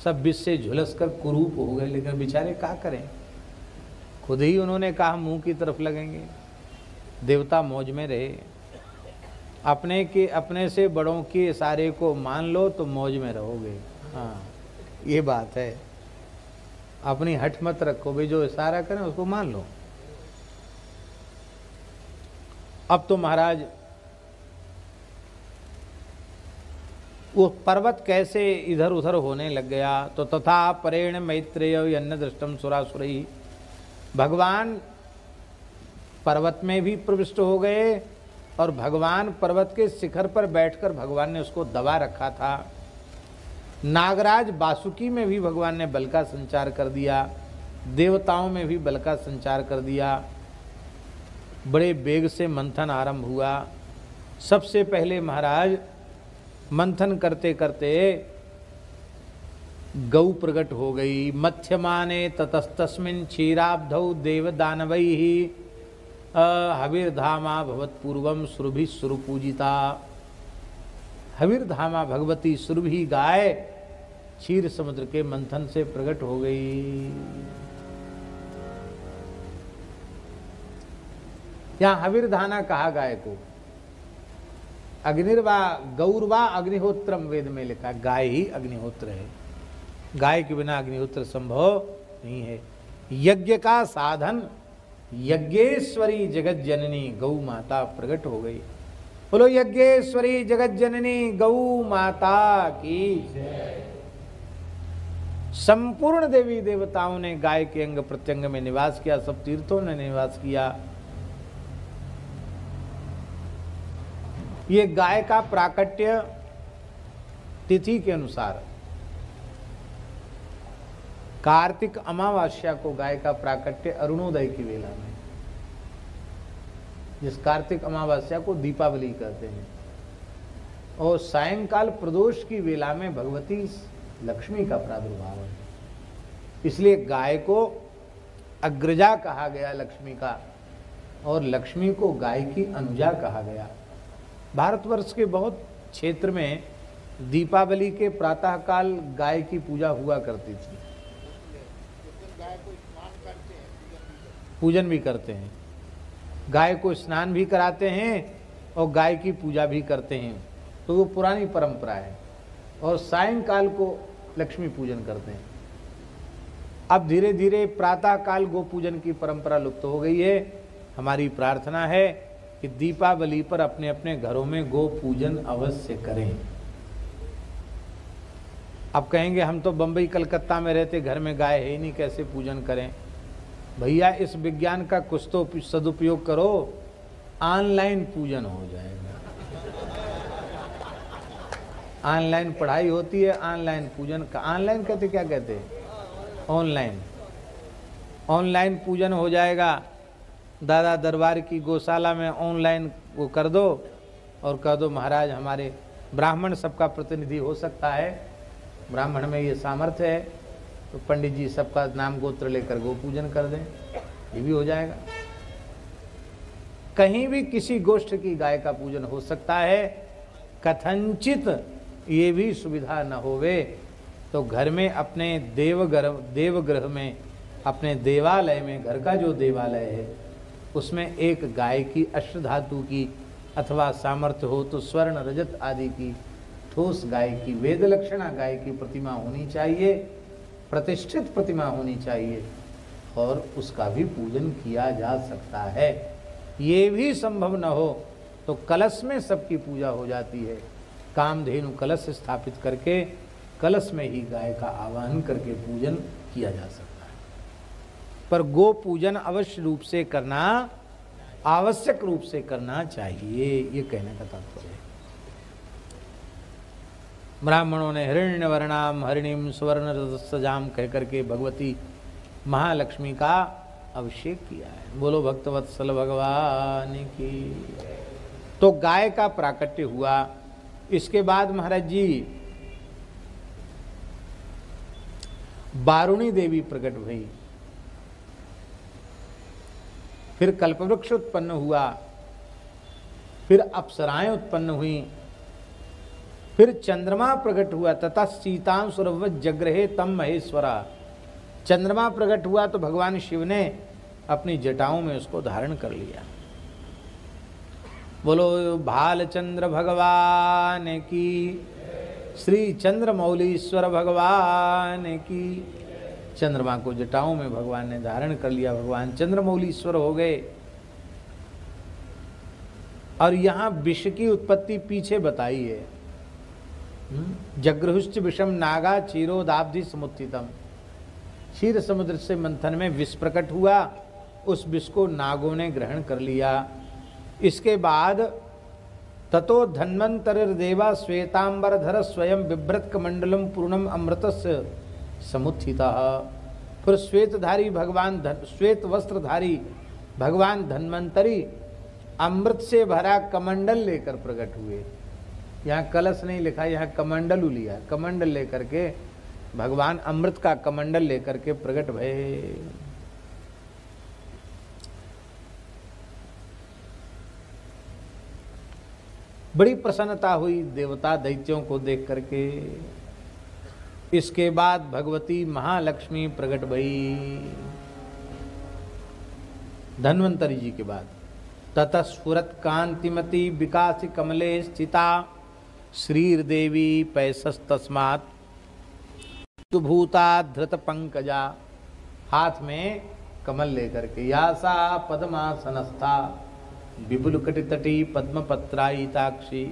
सब विष से झुलस कर कुरूप हो गए। लेकिन बेचारे क्या करें, खुद ही उन्होंने कहा मुंह की तरफ लगेंगे। देवता मौज में रहे। अपने से बड़ों के इशारे को मान लो तो मौज में रहोगे। हाँ ये बात है, अपनी हट मत रखो भाई, जो इशारा करें उसको मान लो। अब तो महाराज वो पर्वत कैसे इधर उधर होने लग गया। तो तथा परेण मैत्रेय अन्न दृष्टम सुरासुरई, भगवान पर्वत में भी प्रविष्ट हो गए और भगवान पर्वत के शिखर पर बैठकर भगवान ने उसको दबा रखा था। नागराज बासुकी में भी भगवान ने बल का संचार कर दिया, देवताओं में भी बल का संचार कर दिया। बड़े वेग से मंथन आरंभ हुआ। सबसे पहले महाराज मंथन करते करते गौ प्रकट हो गई। मध्यमाने ततस्तस्मिन् क्षीराब्धौ देवदानवैः हविर्धामा भवत्पूर्वम सुरभि सुरपूजिता। हविर्धामा भगवती सुरभि गाय क्षीर समुद्र के मंथन से प्रकट हो गई। यहां हविर्धाना कहा गाय को। अग्निर्वा गौरवा अग्निहोत्रम वेद में लिखा, गाय ही अग्निहोत्र है। गाय के बिना अग्निहोत्र संभव नहीं है। यज्ञ का साधन यज्ञेश्वरी जगत जननी गौ माता प्रकट हो गई। बोलो यज्ञेश्वरी जगत जननी गौ माता की। संपूर्ण देवी देवताओं ने गाय के अंग प्रत्यंग में निवास किया, सब तीर्थों ने निवास किया। ये गाय का प्राकट्य तिथि के अनुसार कार्तिक अमावस्या को गाय का प्राकट्य अरुणोदय की वेला में, जिस कार्तिक अमावस्या को दीपावली कहते हैं, और सायंकाल प्रदोष की वेला में भगवती लक्ष्मी का प्रादुर्भाव है। इसलिए गाय को अग्रजा कहा गया लक्ष्मी का, और लक्ष्मी को गाय की अनुजा कहा गया। भारतवर्ष के बहुत क्षेत्र में दीपावली के प्रातःकाल गाय की पूजा हुआ करती थी, पूजन भी करते हैं। गाय को स्नान भी कराते हैं और गाय की पूजा भी करते हैं, तो वो पुरानी परंपरा है। और सायंकाल को लक्ष्मी पूजन करते हैं। अब धीरे धीरे प्रातःकाल गो पूजन की परंपरा लुप्त हो गई है। हमारी प्रार्थना है कि दीपावली पर अपने अपने घरों में गो पूजन अवश्य करें। अब कहेंगे हम तो बंबई कलकत्ता में रहते, घर में गाय है ही नहीं, कैसे पूजन करें। भैया इस विज्ञान का कुछ तो सदुपयोग करो, ऑनलाइन पूजन हो जाएगा। ऑनलाइन पढ़ाई होती है, ऑनलाइन पूजन का, ऑनलाइन कहते क्या कहते हैं, ऑनलाइन, ऑनलाइन पूजन हो जाएगा। दादा दरबार की गौशाला में ऑनलाइन वो कर दो और कह दो महाराज हमारे ब्राह्मण सबका प्रतिनिधि हो सकता है, ब्राह्मण में ये सामर्थ्य है, तो पंडित जी सबका नाम गोत्र लेकर गो पूजन कर दें, ये भी हो जाएगा। कहीं भी किसी गोष्ठ की गाय का पूजन हो सकता है। कथनचित ये भी सुविधा न होवे तो घर में अपने देवगृह में, अपने देवालय में, घर का जो देवालय है उसमें एक गाय की अष्टधातु की अथवा सामर्थ्य हो तो स्वर्ण रजत आदि की ठोस गाय की, वेद लक्षणा गाय की प्रतिमा होनी चाहिए, प्रतिष्ठित प्रतिमा होनी चाहिए, और उसका भी पूजन किया जा सकता है। ये भी संभव न हो तो कलश में सबकी पूजा हो जाती है। कामधेनु कलश स्थापित करके कलश में ही गाय का आवाहन करके पूजन किया जा सकता है। पर गो पूजन अवश्य रूप से करना, आवश्यक रूप से करना चाहिए, ये कहने का तात्पर्य है। ब्राह्मणों ने हिरण्यवर्णाम हरिणीम सुवर्ण सजाम कह करके भगवती महालक्ष्मी का अभिषेक किया है। बोलो भक्तवत्सल भगवान की। तो गाय का प्राकट्य हुआ। इसके बाद महाराज जी बारुणी देवी प्रकट भई, फिर कल्पवृक्ष उत्पन्न हुआ, फिर अप्सराएं उत्पन्न हुई, फिर चंद्रमा प्रकट हुआ। तथा सीतां सुरवत जग्रहे तम महेश्वरा। चंद्रमा प्रकट हुआ तो भगवान शिव ने अपनी जटाओं में उसको धारण कर लिया। बोलो भालचंद्र भगवान की, श्री चंद्रमौलीश्वर भगवान की। चंद्रमा को जटाओं में भगवान ने धारण कर लिया, भगवान चंद्रमौलीश्वर हो गए। और यहां विष की उत्पत्ति पीछे बताई है। जगृहुश्च विषम नागा क्षीरोदाब्धि समुत्थितम। क्षीर समुद्र से मंथन में विष प्रकट हुआ, उस विष को नागों ने ग्रहण कर लिया। इसके बाद ततो धन्वंतरिर्देवा श्वेतांबरधर स्वयं बिभ्रत कमंडलम पूर्णम अमृतस्य समुत्थिता। फिर श्वेतधारी भगवान श्वेत वस्त्रधारी भगवान धन्वंतरी अमृत से भरा कमंडल लेकर प्रकट हुए। यहाँ कलश नहीं लिखा, यहाँ कमंडल लिया। कमंडल लेकर के भगवान अमृत का कमंडल लेकर के प्रकट भये। बड़ी प्रसन्नता हुई देवता दैत्यों को देख करके। इसके बाद भगवती महालक्ष्मी प्रकट भई धन्वंतरी जी के बाद। ततः स्फुरत कांतिमती विकासी कमले स्थिता श्रीर देवी पैसस्तस्मात् भूता धृत पंकजा। हाथ में कमल लेकर के यासा पद्मासनस्था विपुल कटितटी पद्मपत्रायिताक्षी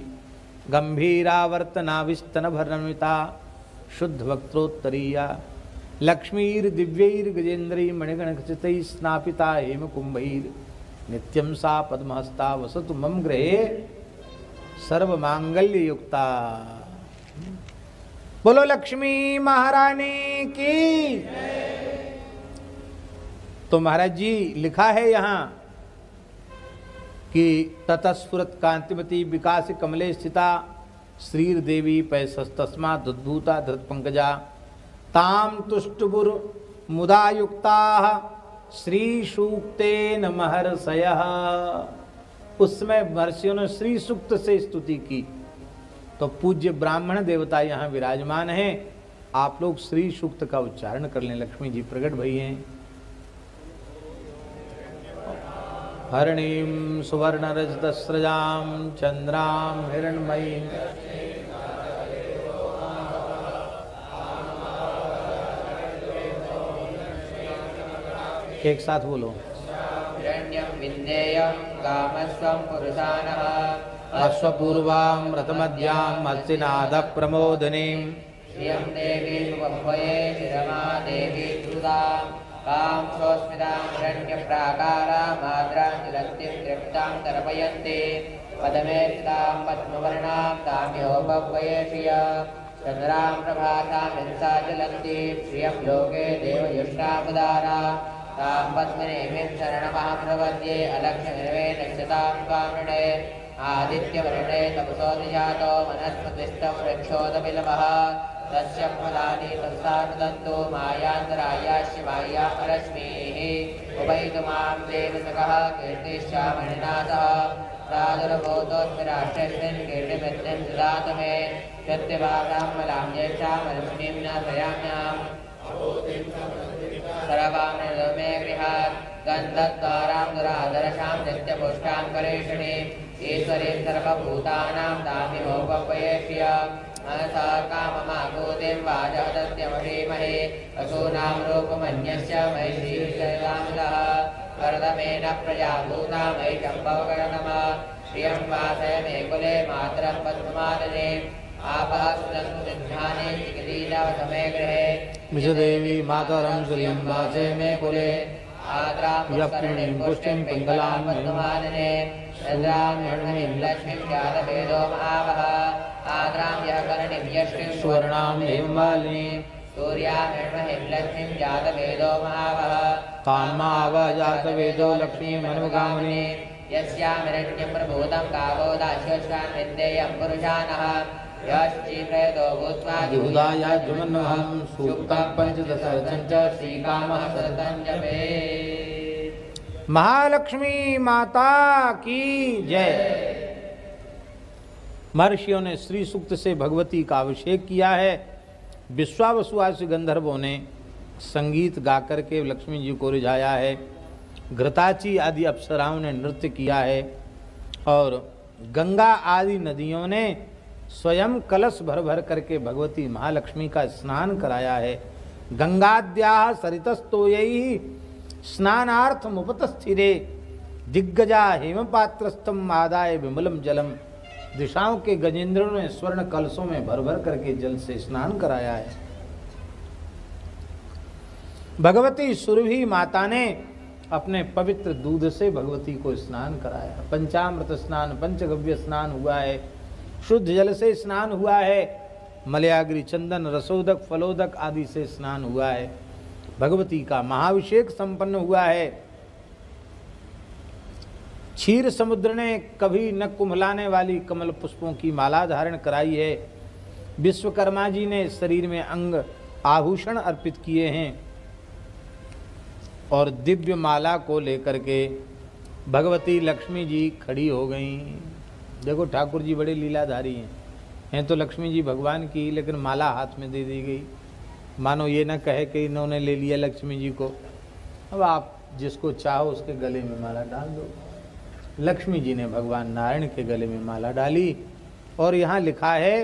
गंभीरावर्तनाविस्तन भरणमिता शुद्ध वक्त्रोत्तरीया लक्ष्मीर दिव्यैर गजेन्द्री मणिगणखचितैः स्नापिता हेम कुंभैर नित्यं सा पद्महस्ता वसतु मम गृहे सर्वमांगल्य युक्ता। बोलो लक्ष्मी महारानी की। तो महाराज जी लिखा है यहाँ कि ततस्फुरत कांतिमती विकास कमले स्थिता श्रीर देवी पैसस्तस्मा दुद्भूता धृत पंकजा ताम तुष्टुबुर मुदा युक्ता श्री सूक्तेन महर्षयः। उस समय महर्षियों ने श्री सूक्त से स्तुति की। तो पूज्य ब्राह्मण देवता यहाँ विराजमान हैं। आप लोग श्री सूक्त का उच्चारण कर लें। लक्ष्मी जी प्रकट भई हैं। हरिणीं सुवर्णरजतस्रजां चंद्रां हिरण्मयीं एक साथ बोलो। हिरण्यं विन्देयं कामस्वं पुरुषानः अश्वपूर्वां रथमध्यां हस्तिनाद प्रमोदनीं श्रियं देवी वह्वये शिरमा देवी श्रुतां कां स्वस्मितां हिरण्यप्राकारां माद्राञ्जलन्तीं तृप्तां तर्पयन्ति पदमे स्थितां पद्मवर्णां ताम्यो वह्वये श्रिया चन्द्रां प्रभासां हिंसा ज्वलन्तीं श्रियं लोके देवयुष्टामुदारा तां पद्मनेमिं शरणमहं प्रपद्ये अलक्ष्यनिर्वे नक्षतां कामृणे आदित्यवर्णे तपसोऽधिजातो वनस्पतिस्थं वृक्षोदबिलवः तस्य फलानि तत्सानुदन्तो मायान्तराया शिवाया रश्मिः उभयतु मां देवसखः कीर्तिश्चामणिना सह प्रादुर्भूतोत्तराष्ट्रस्मिन् कीर्तिमित्यं ददातु मे सत्यभागां बलां ज्येष्ठामलक्ष्मीं न प्रयाम्याम् सर्वां निर्दमे गृहात् गन्धद्वारां दुरादर्शां नित्यपुष्टां करेषणीं ईश्वरीं सर्वभूतानां दामिमोपयेष्य मनसा काममाभूतिं वाजहदत्यमहीमहे असूनां रूपमन्यस्य महिषीर्षयामिदः कर्दमेन प्रजाभूता मयि शम्भवकर्णमः श्रियं वासय मे कुले मातरं पद्ममादने आपः सुदन्तु सिद्धानि चिकिरीडवसमे गृहे विषदेवी मातरं श्रियं वासय मे कुले आद्रापुष्करणीं पुष्टिं पिङ्गलां पद्ममालिने चन्द्रां हिरण्मयीं लक्ष्मीं जातवेदो महावः आद्रां यः करणीं यष्टिं सुवर्णां हेममालिनी सूर्यां हिरण्मयीं लक्ष्मीं जातवेदो महावः कामाव जातवेदो लक्ष्मीमनुगामिनी यस्यां हिरण्यं प्रभूतं गावो दास्योष्टां विन्देयं पुरुषानः यश्चित्रेदो भूत्वा जुहुदाय जुमन्वहं सूक्तं पञ्चदशवचनं च श्रीकामः सततं जपेत्। महालक्ष्मी माता की जय। महर्षियों ने श्री सूक्त से भगवती का अभिषेक किया है। विश्वावसुआसी गंधर्वों ने संगीत गाकर के लक्ष्मी जी को रिझाया है। घृताची आदि अप्सराओं ने नृत्य किया है और गंगा आदि नदियों ने स्वयं कलश भर भर करके भगवती महालक्ष्मी का स्नान कराया है। गंगाद्या सरितस्तोयैः स्नानार्थमुपतस्थिरे दिग्गजा हेमपात्रस्थम आदाय विमलम जलम। दिशाओं के गजेंद्रों ने स्वर्ण कलशों में भर भर करके जल से स्नान कराया है। भगवती सुरभि माता ने अपने पवित्र दूध से भगवती को स्नान कराया। पंचामृत स्नान, पंचगव्य स्नान हुआ है, शुद्ध जल से स्नान हुआ है, मलयाग्रि, चंदन, रसोदक, फलोदक आदि से स्नान हुआ है। भगवती का महाभिषेक संपन्न हुआ है। क्षीर समुद्र ने कभी न कुम्भलाने वाली कमल पुष्पों की माला धारण कराई है। विश्वकर्मा जी ने शरीर में अंग आभूषण अर्पित किए हैं और दिव्य माला को लेकर के भगवती लक्ष्मी जी खड़ी हो गईं। देखो ठाकुर जी बड़े लीलाधारी हैं तो लक्ष्मी जी भगवान की, लेकिन माला हाथ में दे दी गई। मानो ये ना कहे कि इन्होंने ले लिया लक्ष्मी जी को। अब आप जिसको चाहो उसके गले में माला डाल दो। लक्ष्मी जी ने भगवान नारायण के गले में माला डाली और यहाँ लिखा है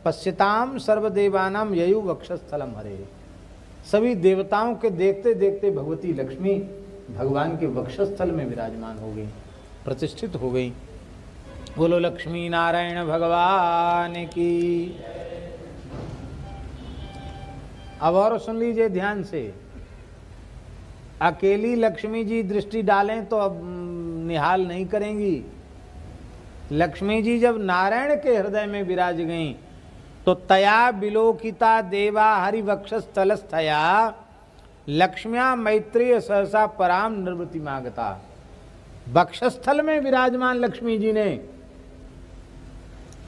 पश्यताम सर्वदेवानाम ययु वक्षस्थलम हरे। सभी देवताओं के देखते देखते भगवती लक्ष्मी भगवान के वक्षस्थल में विराजमान हो गई, प्रतिष्ठित हो गई। बोलो लक्ष्मी नारायण भगवान की। अब और सुन लीजिए ध्यान से। अकेली लक्ष्मी जी दृष्टि डालें तो अब निहाल नहीं करेंगी। लक्ष्मी जी जब नारायण के हृदय में विराज गईं तो तया विलोकिता देवा हरिवक्षस्थलस्थया लक्ष्म्या मैत्रेय सहसा पराम निर्वृति मागता। वक्षस्थल में विराजमान लक्ष्मी जी ने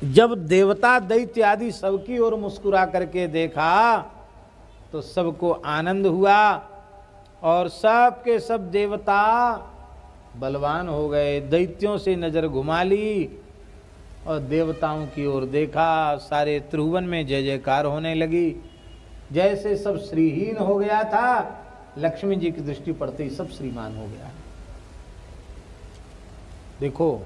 जब देवता दैत्य आदि सबकी ओर मुस्कुरा करके देखा तो सबको आनंद हुआ और सब के सब देवता बलवान हो गए। दैत्यों से नजर घुमा ली और देवताओं की ओर देखा। सारे त्रिभुवन में जय जयकार होने लगी। जैसे सब श्रीहीन हो गया था, लक्ष्मी जी की दृष्टि पड़ते ही सब श्रीमान हो गया। देखो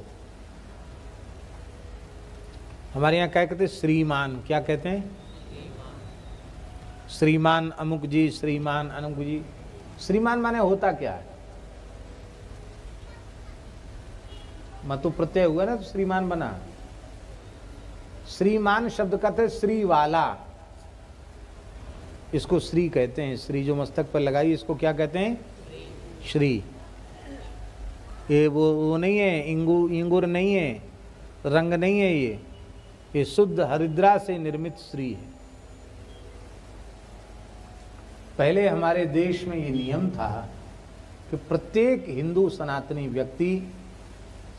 हमारे यहाँ क्या कहते हैं? श्रीमान। क्या कहते हैं? श्रीमान अमुक जी, श्रीमान अमुक जी। श्रीमान माने होता क्या है? मतु प्रत्यय हुआ ना तो श्रीमान बना। श्रीमान शब्द कहते हैं श्री वाला, इसको श्री कहते हैं। श्री जो मस्तक पर लगाई इसको क्या कहते हैं? श्री। ये वो नहीं है, इंगुर नहीं है, रंग नहीं है, ये शुद्ध हरिद्रा से निर्मित श्री है। पहले हमारे देश में ये नियम था कि प्रत्येक हिंदू सनातनी व्यक्ति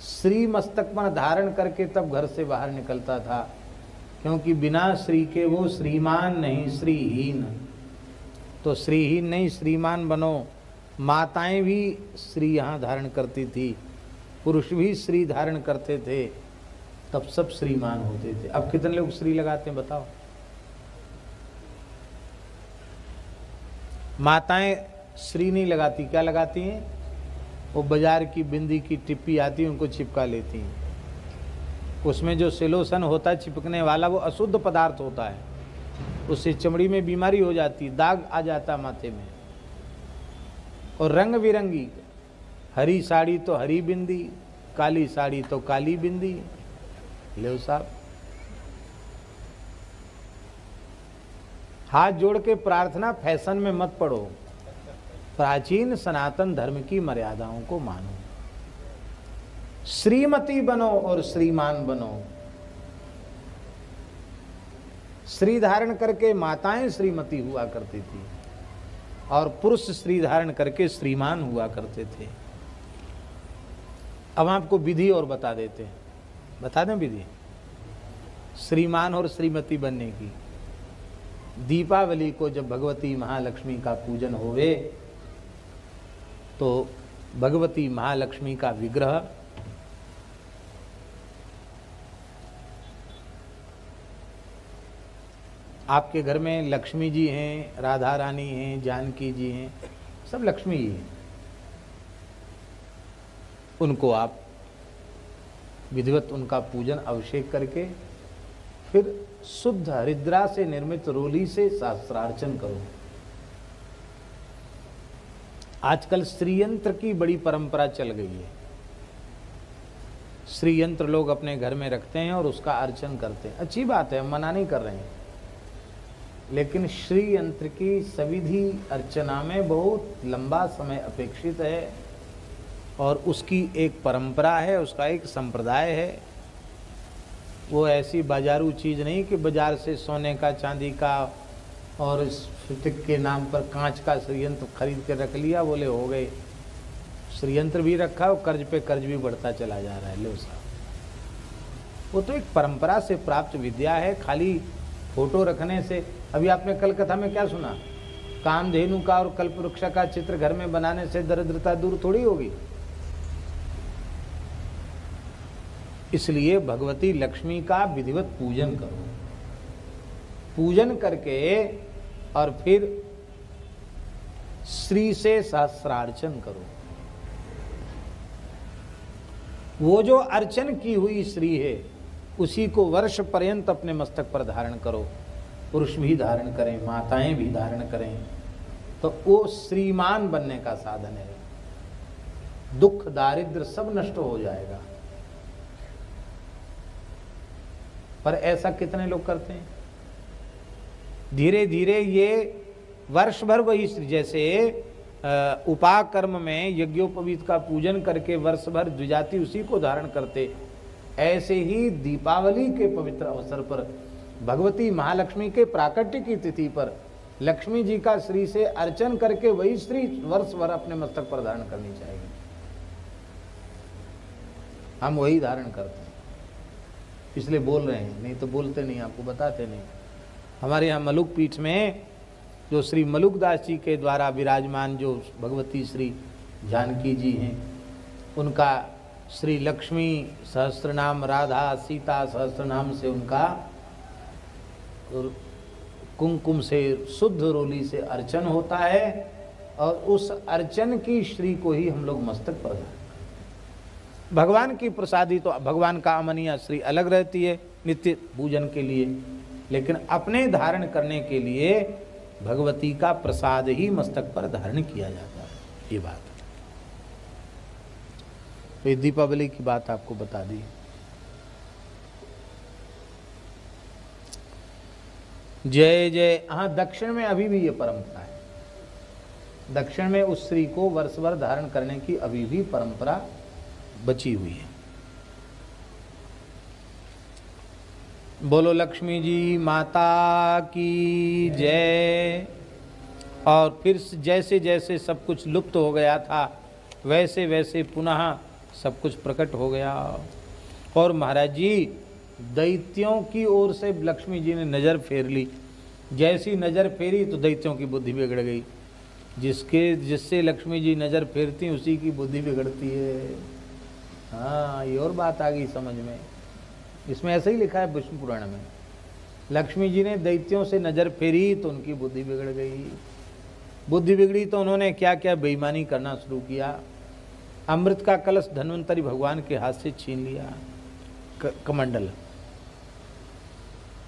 श्री मस्तक पर धारण करके तब घर से बाहर निकलता था, क्योंकि बिना श्री के वो श्रीमान नहीं, श्रीहीन। तो श्रीहीन नहीं, श्रीमान बनो। माताएं भी श्री यहाँ धारण करती थी, पुरुष भी श्री धारण करते थे, तब सब श्रीमान होते थे। अब कितने लोग श्री लगाते हैं बताओ? माताएं श्री नहीं लगाती, क्या लगाती हैं? वो बाजार की बिंदी की टिप्पी आती है उनको चिपका लेती हैं। उसमें जो सिलोसन होता है चिपकने वाला, वो अशुद्ध पदार्थ होता है, उससे चमड़ी में बीमारी हो जाती है, दाग आ जाता माथे में। और रंग बिरंगी, हरी साड़ी तो हरी बिंदी, काली साड़ी तो काली बिंदी। ले साहब, हाथ जोड़ के प्रार्थना, फैशन में मत पड़ो। प्राचीन सनातन धर्म की मर्यादाओं को मानो, श्रीमती बनो और श्रीमान बनो। श्री धारण करके माताएं श्रीमती हुआ करती थी और पुरुष श्री धारण करके श्रीमान हुआ करते थे। अब आपको विधि और बता देते हैं, बता दें विधि श्रीमान और श्रीमती बनने की। दीपावली को जब भगवती महालक्ष्मी का पूजन होवे तो भगवती महालक्ष्मी का विग्रह आपके घर में लक्ष्मी जी हैं, राधा रानी हैं, जानकी जी हैं, सब लक्ष्मी ही हैं। उनको आप विधिवत उनका पूजन अभिषेक करके फिर शुद्ध हरिद्रा से निर्मित रोली से शास्त्रार्चन करो। आजकल श्रीयंत्र की बड़ी परंपरा चल गई है। श्रीयंत्र लोग अपने घर में रखते हैं और उसका अर्चन करते हैं। अच्छी बात है, हम मना नहीं कर रहे हैं, लेकिन श्री यंत्र की सविधि अर्चना में बहुत लंबा समय अपेक्षित है और उसकी एक परंपरा है, उसका एक संप्रदाय है। वो ऐसी बाजारू चीज़ नहीं कि बाजार से सोने का, चांदी का और स्फटिक के नाम पर कांच का श्रीयंत्र खरीद के रख लिया, बोले हो गए। श्रीयंत्र भी रखा और कर्ज पे कर्ज भी बढ़ता चला जा रहा है। लो साहब, वो तो एक परंपरा से प्राप्त विद्या है। खाली फोटो रखने से, अभी आपने कल कथा में क्या सुना, कामधेनु का और कल्पवृक्ष का चित्र घर में बनाने से दरिद्रता दूर थोड़ी होगी। इसलिए भगवती लक्ष्मी का विधिवत पूजन करो। पूजन करके और फिर श्री से सहस्रार्चन करो। वो जो अर्चन की हुई श्री है उसी को वर्ष पर्यंत अपने मस्तक पर धारण करो। पुरुष भी धारण करें, माताएं भी धारण करें, तो वो श्रीमान बनने का साधन है। दुख दारिद्र सब नष्ट हो जाएगा। पर ऐसा कितने लोग करते हैं? धीरे धीरे ये वर्ष भर वही, जैसे उपाकर्म में यज्ञोपवीत का पूजन करके वर्ष भर द्विजाति उसी को धारण करते, ऐसे ही दीपावली के पवित्र अवसर पर भगवती महालक्ष्मी के प्राकट्य की तिथि पर लक्ष्मी जी का श्री से अर्चन करके वही श्री वर्ष भर अपने मस्तक पर धारण करनी चाहिए। हम वही धारण करते हैं, इसलिए बोल रहे हैं, नहीं तो बोलते नहीं, आपको बताते नहीं। हमारे यहाँ मलुक पीठ में जो श्री मलुकदास जी के द्वारा विराजमान जो भगवती श्री जानकी जी हैं, उनका श्री लक्ष्मी सहस्त्रनाम, राधा सीता सहस्त्रनाम से उनका कुमकुम से शुद्ध रोली से अर्चन होता है और उस अर्चन की श्री को ही हम लोग मस्तक पर धारण। भगवान की प्रसादी तो भगवान का अमनिया श्री अलग रहती है नित्य पूजन के लिए, लेकिन अपने धारण करने के लिए भगवती का प्रसाद ही मस्तक पर धारण किया जाता है। ये बात तो ये दीपावली की बात आपको बता दी। जय जय। हाँ, दक्षिण में अभी भी ये परंपरा है। दक्षिण में उस श्री को वर्ष भर धारण करने की अभी भी परंपरा बची हुई है। बोलो लक्ष्मी जी माता की जय। और फिर जैसे जैसे सब कुछ लुप्त हो गया था वैसे वैसे पुनः सब कुछ प्रकट हो गया। और महाराज जी दैत्यों की ओर से लक्ष्मी जी ने नज़र फेर ली। जैसी नज़र फेरी तो दैत्यों की बुद्धि बिगड़ गई। जिससे लक्ष्मी जी नज़र फेरती उसी की बुद्धि बिगड़ती है। हाँ, ये और बात आ गई समझ में। इसमें ऐसा ही लिखा है विष्णु पुराण में, लक्ष्मी जी ने दैत्यों से नज़र फेरी तो उनकी बुद्धि बिगड़ गई। बुद्धि बिगड़ी तो उन्होंने क्या क्या बेईमानी करना शुरू किया। अमृत का कलश धन्वंतरी भगवान के हाथ से छीन लिया, कमंडल।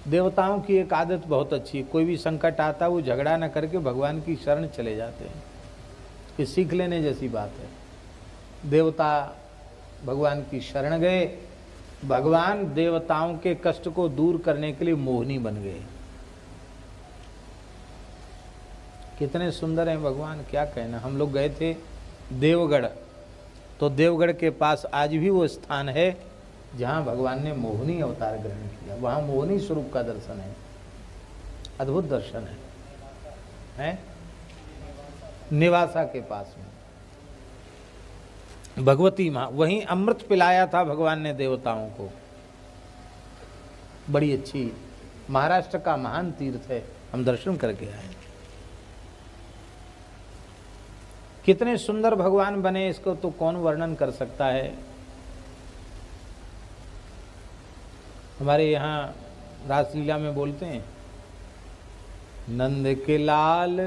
देवताओं की एक आदत बहुत अच्छी है, कोई भी संकट आता वो झगड़ा न करके भगवान की शरण चले जाते हैं। ये सीख लेने जैसी बात है। देवता भगवान की शरण गए, भगवान देवताओं के कष्ट को दूर करने के लिए मोहिनी बन गए। कितने सुंदर हैं भगवान, क्या कहना। हम लोग गए थे देवगढ़, तो देवगढ़ के पास आज भी वो स्थान है जहाँ भगवान ने मोहिनी अवतार ग्रहण किया। वहाँ मोहिनी स्वरूप का दर्शन है, अद्भुत दर्शन है निवासा के पास में भगवती माँ। वहीं अमृत पिलाया था भगवान ने देवताओं को। बड़ी अच्छी, महाराष्ट्र का महान तीर्थ है, हम दर्शन करके आए। कितने सुंदर भगवान बने, इसको तो कौन वर्णन कर सकता है। हमारे यहाँ रासलीला में बोलते हैं, नंद के लाल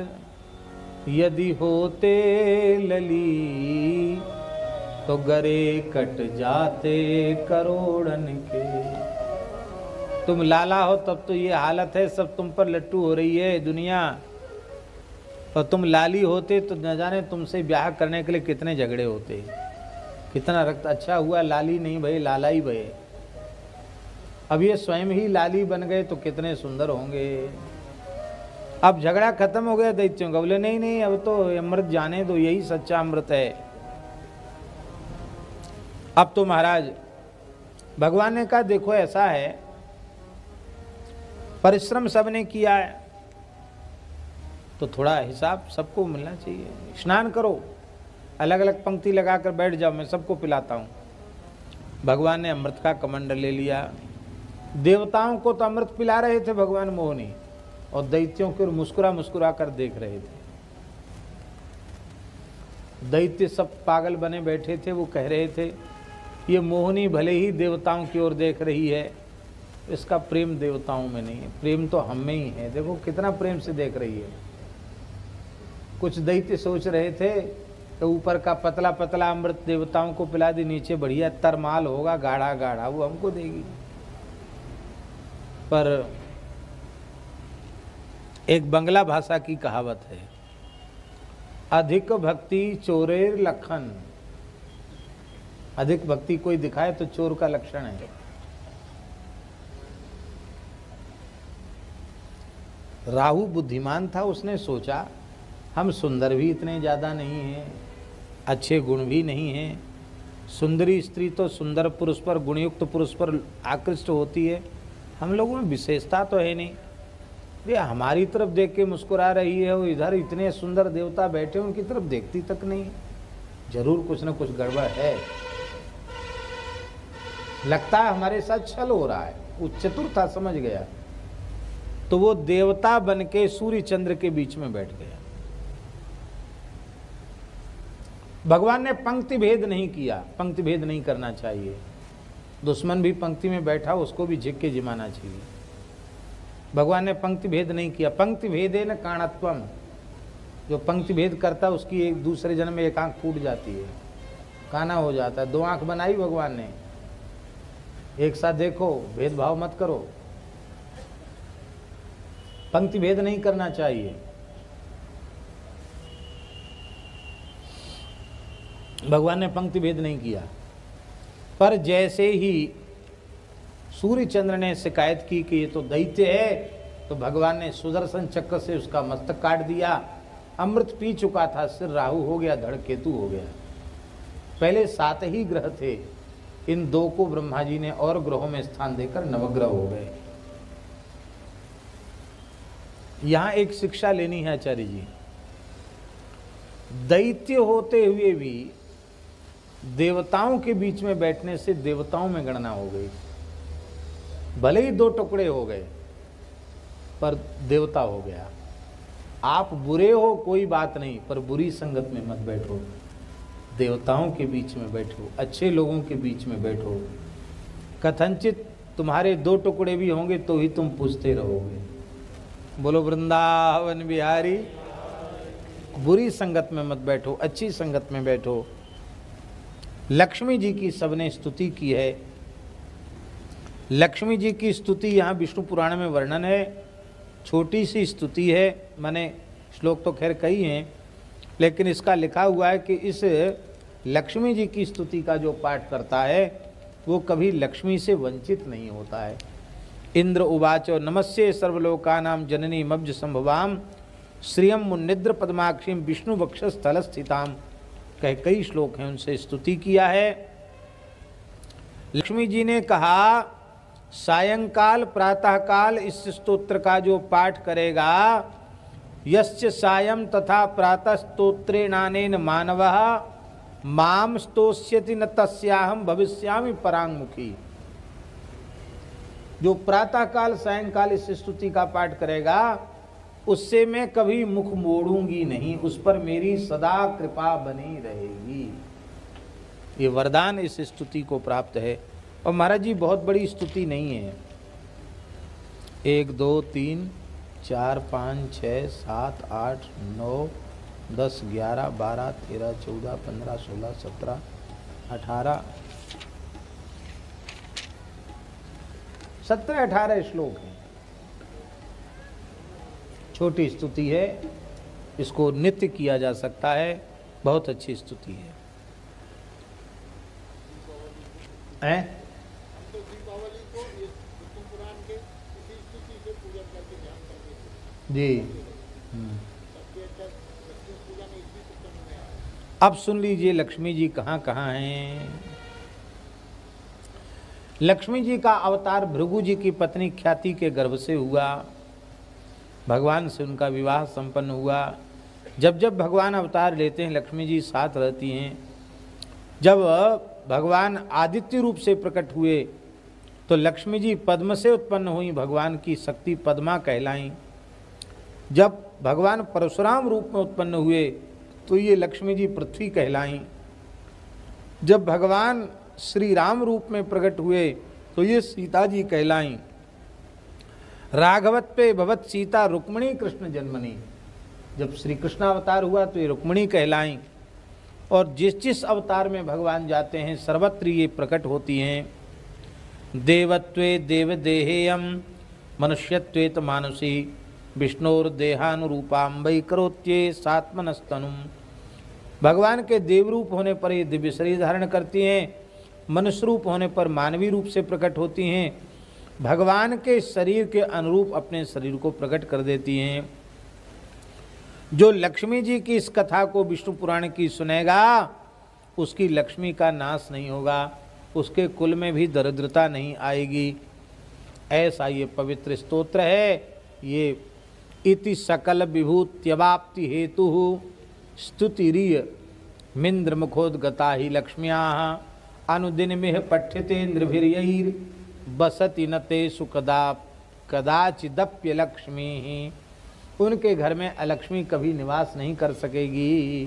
यदि होते लली, तो गरे कट जाते करोड़न के। तुम लाला हो तब तो ये हालत है, सब तुम पर लट्टू हो रही है दुनिया, और तुम लाली होते तो न जाने तुमसे ब्याह करने के लिए कितने झगड़े होते, कितना रक्त। अच्छा हुआ लाली नहीं भये, लाला ही भये। अब ये स्वयं ही लाली बन गए तो कितने सुंदर होंगे। अब झगड़ा खत्म हो गया दैत्यों का, बोले नहीं नहीं अब तो अमृत जाने दो, यही सच्चा अमृत है। अब तो महाराज भगवान ने कहा देखो ऐसा है, परिश्रम सबने किया है तो थोड़ा हिसाब सबको मिलना चाहिए। स्नान करो, अलग अलग पंक्ति लगाकर बैठ जाओ, मैं सबको पिलाता हूँ। भगवान ने अमृत का कमंडल ले लिया। देवताओं को तो अमृत पिला रहे थे भगवान मोहिनी, और दैत्यों को मुस्कुरा मुस्कुरा कर देख रहे थे। दैत्य सब पागल बने बैठे थे, वो कह रहे थे ये मोहिनी भले ही देवताओं की ओर देख रही है, इसका प्रेम देवताओं में नहीं है, प्रेम तो हम में ही है। देखो कितना प्रेम से देख रही है। कुछ दैत्य सोच रहे थे तो ऊपर का पतला पतला अमृत देवताओं को पिला दी, नीचे बढ़िया तरमाल होगा गाढ़ा गाढ़ा, वो हमको देगी। पर एक बंगला भाषा की कहावत है, अधिक भक्ति चोरेर लक्षण। अधिक भक्ति कोई दिखाए तो चोर का लक्षण है। राहु बुद्धिमान था, उसने सोचा हम सुंदर भी इतने ज़्यादा नहीं हैं, अच्छे गुण भी नहीं हैं। सुंदरी स्त्री तो सुंदर पुरुष पर, गुणयुक्त पुरुष पर आकृष्ट होती है, हम लोगों में विशेषता तो है नहीं। ये हमारी तरफ देख के मुस्कुरा रही है, वो इधर इतने सुंदर देवता बैठे उनकी तरफ देखती तक नहीं। जरूर कुछ न कुछ गड़बड़ है, लगता है हमारे साथ छल हो रहा है। वो चतुर था, समझ गया, तो वो देवता बन के सूर्य चंद्र के बीच में बैठ गया। भगवान ने पंक्ति भेद नहीं किया, पंक्ति भेद नहीं करना चाहिए। दुश्मन भी पंक्ति में बैठा उसको भी झिक के जिमाना चाहिए। भगवान ने पंक्ति भेद नहीं किया। पंक्ति भेदे न काणत्वम, जो पंक्ति भेद करता उसकी एक दूसरे जन्म में एक आंख फूट जाती है, काना हो जाता है। दो आंख बनाई भगवान ने, एक साथ देखो, भेदभाव मत करो। पंक्ति भेद नहीं करना चाहिए। भगवान ने पंक्ति भेद नहीं किया। पर जैसे ही सूर्य चंद्र ने शिकायत की कि ये तो दैत्य है, तो भगवान ने सुदर्शन चक्र से उसका मस्तक काट दिया। अमृत पी चुका था, सिर राहु हो गया, धड़ केतु हो गया। पहले 7 ही ग्रह थे, इन 2 को ब्रह्मा जी ने और ग्रहों में स्थान देकर नवग्रह हो गए। यहां एक शिक्षा लेनी है आचार्य जी। दैत्य होते हुए भी देवताओं के बीच में बैठने से देवताओं में गणना हो गई। भले ही 2 टुकड़े हो गए पर देवता हो गया। आप बुरे हो कोई बात नहीं, पर बुरी संगत में मत बैठो। देवताओं के बीच में बैठो, अच्छे लोगों के बीच में बैठो। कथनचित तुम्हारे 2 टुकड़े भी होंगे तो ही तुम पूछते रहोगे। बोलो वृंदावन बिहारी। बुरी संगत में मत बैठो, अच्छी संगत में बैठो। लक्ष्मी जी की सबने स्तुति की है। लक्ष्मी जी की स्तुति यहाँ विष्णु पुराण में वर्णन है। छोटी सी स्तुति है, माने श्लोक तो खैर कई हैं, लेकिन इसका लिखा हुआ है कि इस लक्ष्मी जी की स्तुति का जो पाठ करता है वो कभी लक्ष्मी से वंचित नहीं होता है। इंद्र उवाच नमस्ये सर्वलोकानां जननी मब्ज संभवाम श्रियम मुनिद्र पद्माक्षीम विष्णु वक्ष स्थल स्थिताम कह कई श्लोक हैं, उनसे स्तुति किया है। लक्ष्मी जी ने कहा सायंकाल प्रातःकाल इस स्तोत्र का जो पाठ करेगा, यस्य सायं तथा प्रातः स्तोत्रेणानेन मानवः माम स्तोष्यति न तस्याहम भविष्यामि परांगमुखी। जो प्रातःकाल सायंकाल इस स्तुति का पाठ करेगा, उससे मैं कभी मुख मोड़ूंगी नहीं, उस पर मेरी सदा कृपा बनी रहेगी। ये वरदान इस स्तुति को प्राप्त है। और महाराज जी बहुत बड़ी स्तुति नहीं है, 1 2 3 4 5 6 7 8 9 10 11 12 13 14 15 16 17 18 17 18 श्लोक हैं। छोटी स्तुति है, इसको नित्य किया जा सकता है, बहुत अच्छी स्तुति है। जी अब सुन लीजिए लक्ष्मी जी कहाँ कहाँ हैं। लक्ष्मी जी का अवतार भृगु जी की पत्नी ख्याति के गर्भ से हुआ, भगवान से उनका विवाह संपन्न हुआ। जब जब भगवान अवतार लेते हैं लक्ष्मी जी साथ रहती हैं। जब भगवान आदित्य रूप से प्रकट हुए तो लक्ष्मी जी पद्म से उत्पन्न हुई, भगवान की शक्ति पद्मा कहलाईं। जब भगवान परशुराम रूप में उत्पन्न हुए तो ये लक्ष्मी जी पृथ्वी कहलाईं। जब भगवान श्री राम रूप में प्रकट हुए तो ये सीता जी कहलाईं। राघवत पे भवत सीता रुक्मिणी कृष्ण जन्मनी, जब श्री कृष्ण अवतार हुआ तो ये रुक्मिणी कहलाईं। और जिस जिस अवतार में भगवान जाते हैं सर्वत्र ये प्रकट होती हैं। देवत्वे देवदेहेयम मनुष्यत्वेत मानुषी विष्णुर्देहानुरूपाम्बई करोत्ये सात्मनस्तनुम। भगवान के देव रूप होने पर ये दिव्य शरीर धारण करती हैं, मनुष्य रूप होने पर मानवीय रूप से प्रकट होती हैं। भगवान के शरीर के अनुरूप अपने शरीर को प्रकट कर देती हैं। जो लक्ष्मी जी की इस कथा को विष्णु पुराण की सुनेगा, उसकी लक्ष्मी का नाश नहीं होगा, उसके कुल में भी दरिद्रता नहीं आएगी। ऐसा ये पवित्र स्तोत्र है। ये इति सकल विभूत्यवाप्ति हेतु स्तुतिरीय मिंद्र मुखोद्गता ही लक्ष्म्याः अनुदिन मिह पठ्यते नृभिर्यैर् बसति न तेषु कदाचिदप्य लक्ष्मी। उनके घर में अलक्ष्मी कभी निवास नहीं कर सकेगी।